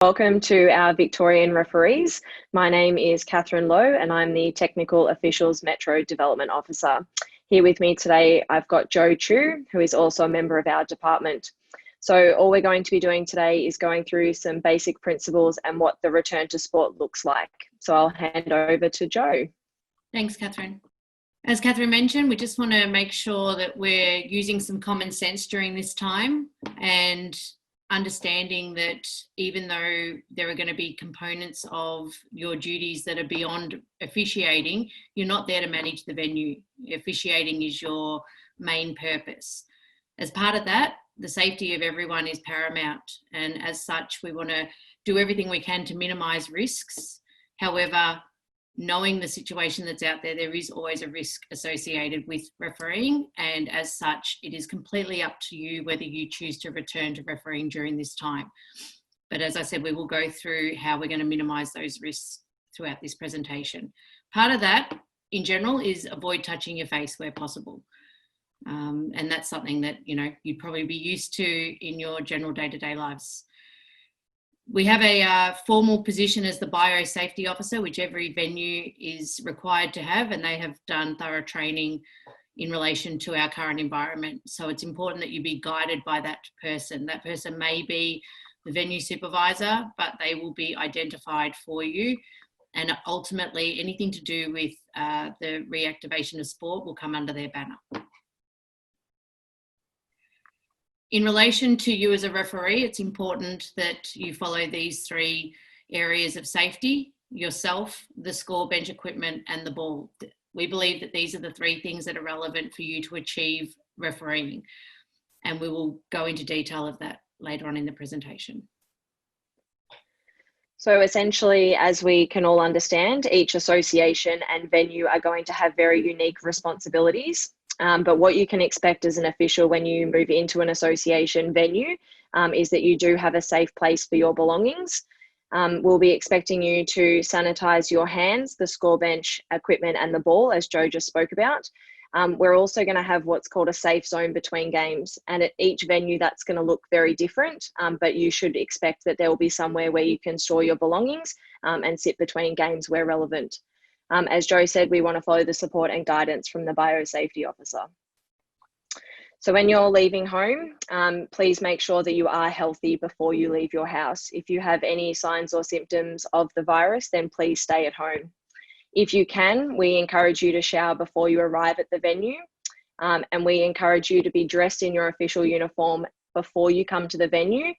Welcome to our Victorian referees. My name is Cathryn Lowe and I'm the Technical Officials Metro Development Officer. Here with me today, I've got Joe Chu, who is also a member of our department. So all we're going to be doing today is going through some basic principles and what the return to sport looks like. So I'll hand over to Joe. Thanks, Cathryn. As Cathryn mentioned, we just want to make sure that we're using some common sense during this time and understanding that even though there are going to be components of your duties that are beyond officiating, you're not there to manage the venue. Officiating is your main purpose. As part of that, the safety of everyone is paramount, and as such, we want to do everything we can to minimise risks. However, knowing the situation that's out there, there is always a risk associated with refereeing, and as such, it is completely up to you whether you choose to return to refereeing during this time. But as I said, we will go through how we're going to minimise those risks throughout this presentation. Part of that, in general, is avoid touching your face where possible. And that's something that, you'd probably be used to in your general day-to-day lives. We have a formal position as the biosafety officer, which every venue is required to have, and they have done thorough training in relation to our current environment. So it's important that you be guided by that person. That person may be the venue supervisor, but they will be identified for you. And ultimately, anything to do with the reactivation of sport will come under their banner. In relation to you as a referee, it's important that you follow these three areas of safety: yourself, the score bench equipment, and the ball. We believe that these are the three things that are relevant for you to achieve refereeing, and we will go into detail of that later on in the presentation. So essentially, as we can all understand, each association and venue are going to have very unique responsibilities. But what you can expect as an official when you move into an association venue is that you do have a safe place for your belongings. We'll be expecting you to sanitize your hands, the score bench equipment and the ball, as Joe just spoke about. We're also going to have what's called a safe zone between games, and at each venue that's going to look very different, but you should expect that there will be somewhere where you can store your belongings and sit between games where relevant. As Joe said, we want to follow the support and guidance from the biosafety officer. So when you're leaving home, please make sure that you are healthy before you leave your house. If you have any signs or symptoms of the virus, then please stay at home. If you can, we encourage you to shower before you arrive at the venue, and we encourage you to be dressed in your official uniform before you come to the venue.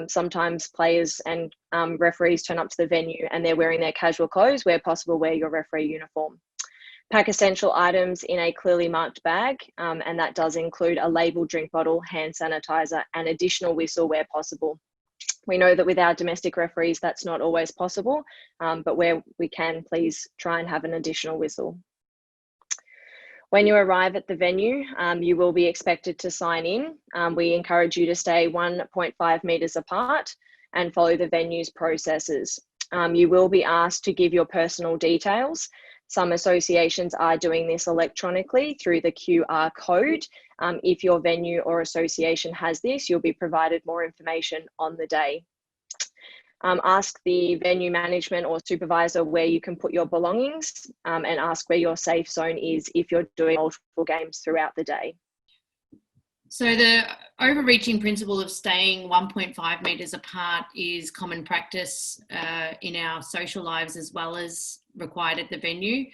Sometimes players and referees turn up to the venue and they're wearing their casual clothes. Where possible, wear your referee uniform. Pack essential items in a clearly marked bag, and that does include a labelled drink bottle, hand sanitizer, and additional whistle where possible. We know that with our domestic referees, that's not always possible, but where we can, please try and have an additional whistle. When you arrive at the venue, you will be expected to sign in. We encourage you to stay 1.5 metres apart and follow the venue's processes. You will be asked to give your personal details. Some associations are doing this electronically through the QR code. If your venue or association has this, you'll be provided more information on the day. Ask the venue management or supervisor where you can put your belongings, and ask where your safe zone is if you're doing multiple games throughout the day. So the overreaching principle of staying 1.5 metres apart is common practice in our social lives as well as required at the venue.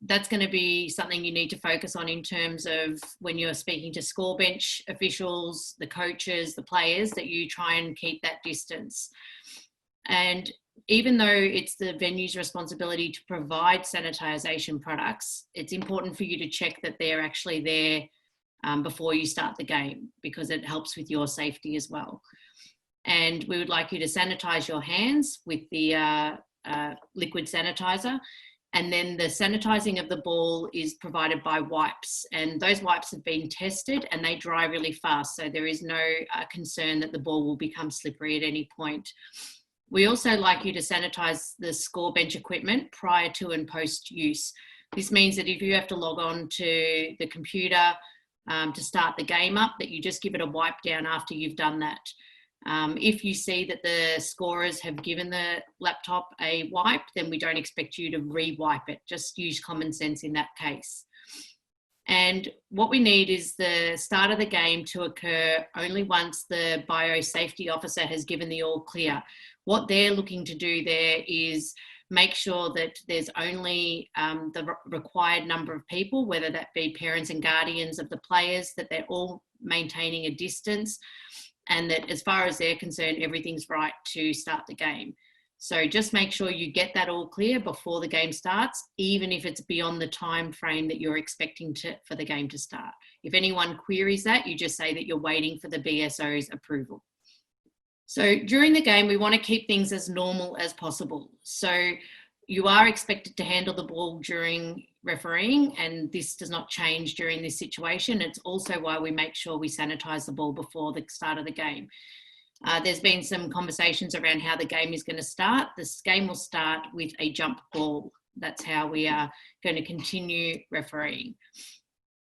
That's going to be something you need to focus on in terms of when you're speaking to score bench officials, the coaches, the players, that you try and keep that distance. And even though it's the venue's responsibility to provide sanitisation products, it's important for you to check that they're actually there before you start the game, because it helps with your safety as well. And we would like you to sanitise your hands with the liquid sanitizer. And then the sanitising of the ball is provided by wipes, and those wipes have been tested and they dry really fast. So there is no concern that the ball will become slippery at any point. We also like you to sanitise the score bench equipment prior to and post use. This means that if you have to log on to the computer to start the game up, that you just give it a wipe down after you've done that. If you see that the scorers have given the laptop a wipe, then we don't expect you to re-wipe it. Just use common sense in that case. And what we need is the start of the game to occur only once the biosafety officer has given the all clear. What they're looking to do there is make sure that there's only the required number of people, whether that be parents and guardians of the players, that they're all maintaining a distance, and that as far as they're concerned, everything's right to start the game. So just make sure you get that all clear before the game starts, even if it's beyond the time frame that you're expecting for the game to start. If anyone queries that, you just say that you're waiting for the BSO's approval. So during the game, we want to keep things as normal as possible. So you are expected to handle the ball during refereeing, and this does not change during this situation. It's also why we make sure we sanitize the ball before the start of the game. There's been some conversations around how the game is going to start. This game will start with a jump ball. That's how we are going to continue refereeing.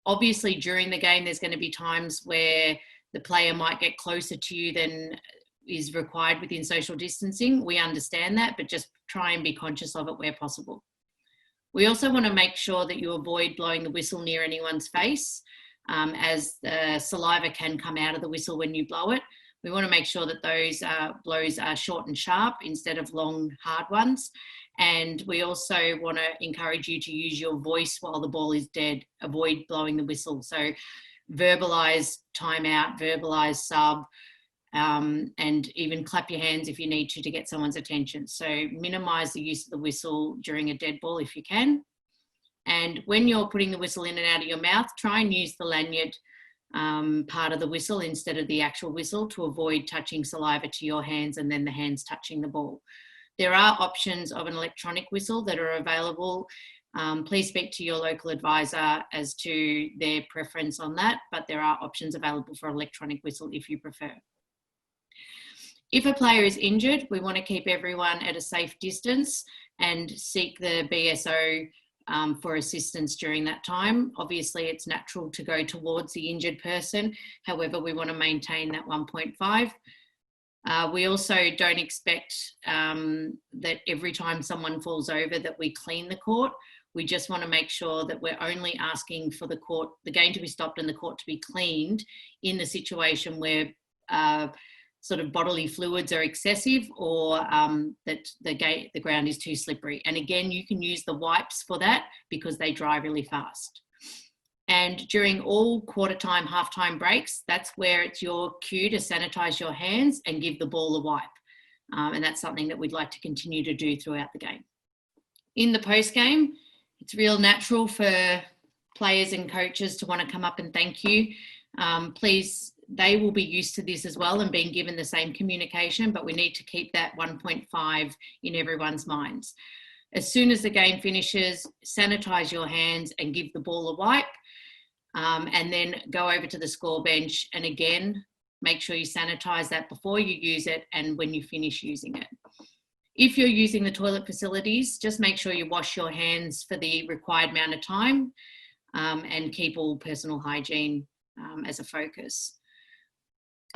Obviously, during the game, there's going to be times where the player might get closer to you than is required within social distancing. We understand that, but just try and be conscious of it where possible. We also want to make sure that you avoid blowing the whistle near anyone's face, as the saliva can come out of the whistle when you blow it. We want to make sure that those blows are short and sharp instead of long, hard ones. And we also want to encourage you to use your voice while the ball is dead. Avoid blowing the whistle. So verbalise timeout, verbalise sub, and even clap your hands if you need to get someone's attention. So minimise the use of the whistle during a dead ball if you can. And when you're putting the whistle in and out of your mouth, try and use the lanyard part of the whistle instead of the actual whistle to avoid touching saliva to your hands and then the hands touching the ball. There are options of an electronic whistle that are available. Please speak to your local advisor as to their preference on that, but there are options available for electronic whistle if you prefer. If a player is injured, we want to keep everyone at a safe distance and seek the BSO for assistance during that time. Obviously, it's natural to go towards the injured person. However, we want to maintain that 1.5. We also don't expect that every time someone falls over that we clean the court. We just want to make sure that we're only asking for the game to be stopped and the court to be cleaned in the situation where sort of bodily fluids are excessive or that the ground is too slippery. And again, you can use the wipes for that because they dry really fast. And during all quarter time, half time breaks, that's where it's your cue to sanitize your hands and give the ball a wipe. And that's something that we'd like to continue to do throughout the game. In the post game, it's real natural for players and coaches to want to come up and thank you. Please, they will be used to this as well and being given the same communication, but we need to keep that 1.5 in everyone's minds. As soon as the game finishes, sanitize your hands and give the ball a wipe, and then go over to the score bench and again, make sure you sanitize that before you use it and when you finish using it. If you're using the toilet facilities, just make sure you wash your hands for the required amount of time and keep all personal hygiene as a focus.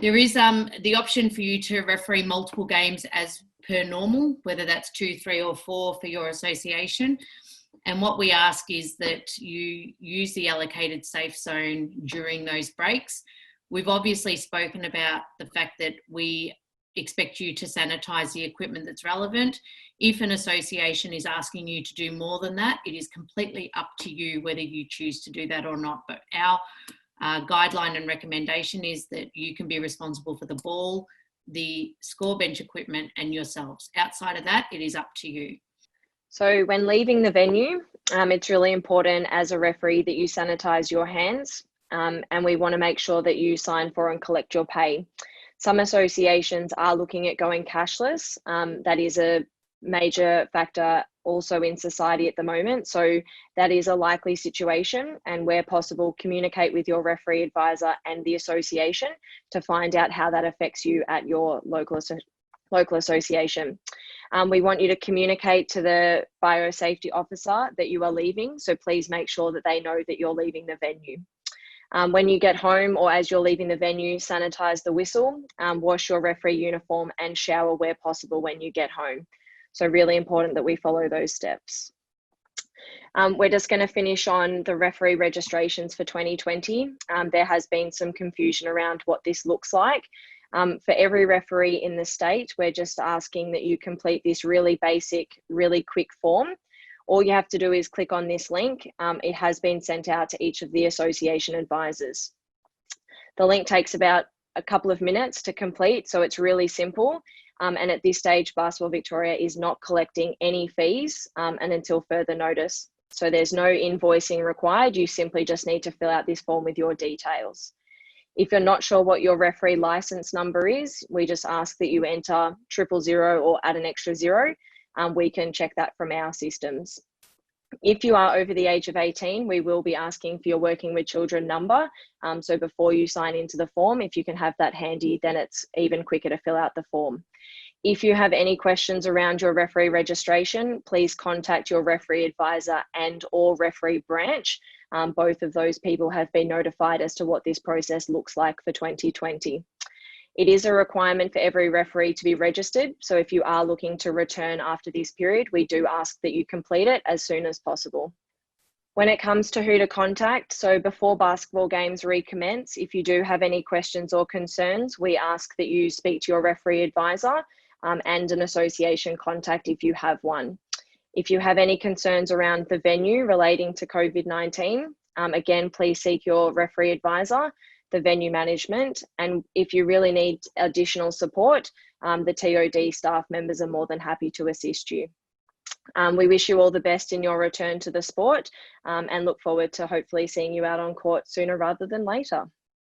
There is the option for you to referee multiple games as per normal, whether that's 2, 3 or 4 for your association. And what we ask is that you use the allocated safe zone during those breaks. We've obviously spoken about the fact that we expect you to sanitize the equipment that's relevant. If an association is asking you to do more than that, it is completely up to you whether you choose to do that or not. But our guideline and recommendation is that you can be responsible for the ball, the score bench equipment and yourselves. Outside of that, it is up to you. So when leaving the venue, it's really important as a referee that you sanitize your hands, and we want to make sure that you sign for and collect your pay. Some associations are looking at going cashless. That is a major factor also in society at the moment. So that is a likely situation, and where possible, communicate with your referee advisor and the association to find out how that affects you at your local association. We want you to communicate to the biosafety officer that you are leaving. So please make sure that they know that you're leaving the venue. When you get home or as you're leaving the venue, sanitize the whistle, wash your referee uniform and shower where possible when you get home. So really important that we follow those steps. We're just going to finish on the referee registrations for 2020. There has been some confusion around what this looks like. For every referee in the state, we're just asking that you complete this really basic, really quick form. All you have to do is click on this link. It has been sent out to each of the association advisors. The link takes about a couple of minutes to complete, so it's really simple. And at this stage, Basketball Victoria is not collecting any fees and until further notice. So there's no invoicing required. You simply just need to fill out this form with your details. If you're not sure what your referee license number is, we just ask that you enter 000 or add an extra 0. We can check that from our systems. If you are over the age of 18, we will be asking for your working with children number. So before you sign into the form, if you can have that handy, then it's even quicker to fill out the form. If you have any questions around your referee registration, please contact your referee advisor and or referee branch. Both of those people have been notified as to what this process looks like for 2020. It is a requirement for every referee to be registered. So if you are looking to return after this period, we do ask that you complete it as soon as possible. When it comes to who to contact, so before basketball games recommence, if you do have any questions or concerns, we ask that you speak to your referee advisor and an association contact if you have one. If you have any concerns around the venue relating to COVID-19, again, please seek your referee advisor, the venue management, and if you really need additional support, the TOD staff members are more than happy to assist you. We wish you all the best in your return to the sport and look forward to hopefully seeing you out on court sooner rather than later.